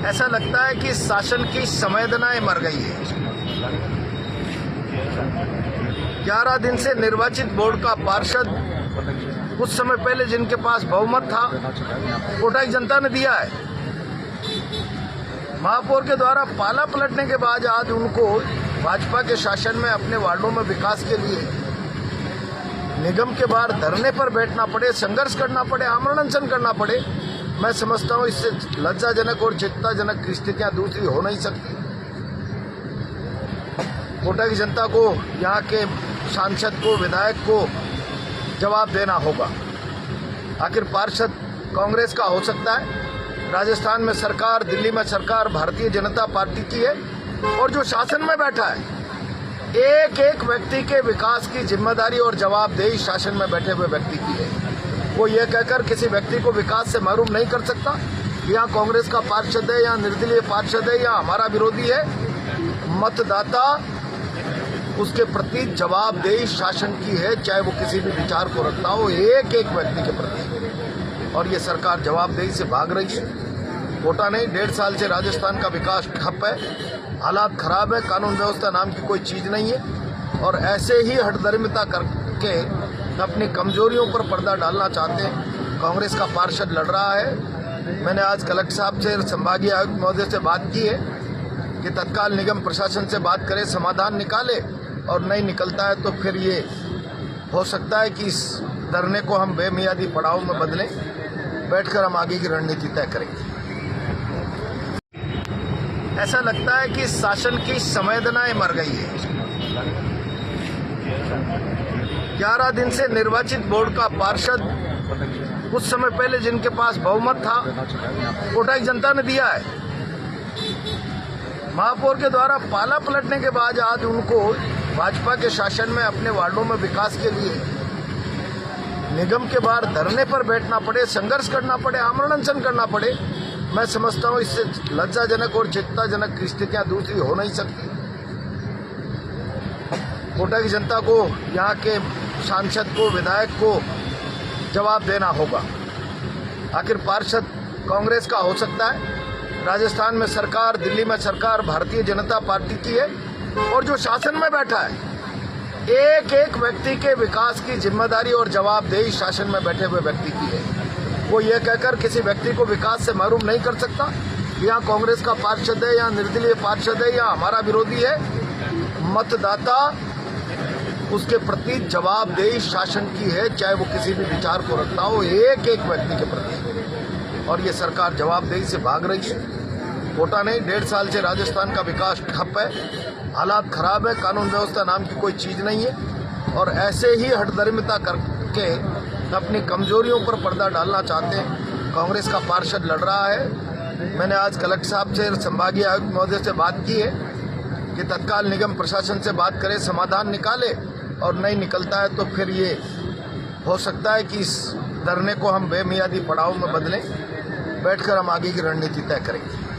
ऐसा लगता है कि शासन की संवेदनाएं मर गई है। 11 दिन से निर्वाचित बोर्ड का पार्षद कुछ समय पहले जिनके पास बहुमत था, कोटा की जनता ने दिया है। महापौर के द्वारा पाला पलटने के बाद आज उनको भाजपा के शासन में अपने वार्डों में विकास के लिए निगम के बाहर धरने पर बैठना पड़े, संघर्ष करना पड़े, आमरण अनशन करना पड़े। मैं समझता हूं इससे लज्जाजनक और चिंताजनक स्थितियां दूसरी हो नहीं सकती। कोटा की जनता को, यहाँ के सांसद को, विधायक को जवाब देना होगा। आखिर पार्षद कांग्रेस का हो सकता है, राजस्थान में सरकार, दिल्ली में सरकार भारतीय जनता पार्टी की है, और जो शासन में बैठा है एक एक व्यक्ति के विकास की जिम्मेदारी और जवाबदेही शासन में बैठे हुए व्यक्ति की है। वो ये कहकर किसी व्यक्ति को विकास से महरूम नहीं कर सकता। यहाँ कांग्रेस का पार्षद है, या निर्दलीय पार्षद है, या हमारा विरोधी है। मतदाता उसके प्रति जवाबदेही शासन की है, चाहे वो किसी भी विचार को रखता हो, एक एक व्यक्ति के प्रति। और ये सरकार जवाबदेही से भाग रही है। कोटा नहीं, 1.5 साल से राजस्थान का विकास ठप है, हालात खराब है, कानून व्यवस्था नाम की कोई चीज नहीं है। और ऐसे ही हठधर्मिता करके अपनी कमजोरियों पर पर्दा डालना चाहते हैं। कांग्रेस का पार्षद लड़ रहा है। मैंने आज कलेक्टर साहब से, संभागीय आयुक्त महोदय से बात की है कि तत्काल निगम प्रशासन से बात करे, समाधान निकाले, और नहीं निकलता है तो फिर ये हो सकता है कि इस धरने को हम बेमियादी पड़ाव में बदलें, बैठकर हम आगे की रणनीति तय करेंगे। ऐसा लगता है कि शासन की संवेदनाएं मर गई है। 11 दिन से निर्वाचित बोर्ड का पार्षद कुछ समय पहले जिनके पास बहुमत था, कोटा की जनता ने दिया है। महापौर के द्वारा पाला पलटने के बाद आज उनको भाजपा के शासन में अपने वार्डों में विकास के लिए निगम के बाहर धरने पर बैठना पड़े, संघर्ष करना पड़े, आमरण अनशन करना पड़े। मैं समझता हूं इससे लज्जाजनक और चिंताजनक स्थितियां दूसरी हो नहीं सकती। कोटा की जनता को, यहाँ के सांसद को, विधायक को जवाब देना होगा। आखिर पार्षद कांग्रेस का हो सकता है, राजस्थान में सरकार, दिल्ली में सरकार भारतीय जनता पार्टी की है, और जो शासन में बैठा है एक एक व्यक्ति के विकास की जिम्मेदारी और जवाबदेही शासन में बैठे हुए व्यक्ति की है। वो ये कहकर किसी व्यक्ति को विकास से महरूम नहीं कर सकता। यहाँ कांग्रेस का पार्षद है, या निर्दलीय पार्षद है, या हमारा विरोधी है। मतदाता उसके प्रति जवाबदेही शासन की है, चाहे वो किसी भी विचार को रखता हो, एक एक व्यक्ति के प्रति। और ये सरकार जवाबदेही से भाग रही है। कोटा नहीं, 1.5 साल से राजस्थान का विकास ठप है, हालात खराब है, कानून व्यवस्था नाम की कोई चीज नहीं है। और ऐसे ही हठधर्मिता करके अपनी कमजोरियों पर पर्दा डालना चाहते हैं। कांग्रेस का पार्षद लड़ रहा है। मैंने आज कलेक्टर साहब से, संभागीय आयुक्त महोदय से बात की है कि तत्काल निगम प्रशासन से बात करे, समाधान निकाले, और नहीं निकलता है तो फिर ये हो सकता है कि इस धरने को हम बेमियादी पड़ाव में बदलें, बैठकर हम आगे की रणनीति तय करेंगे।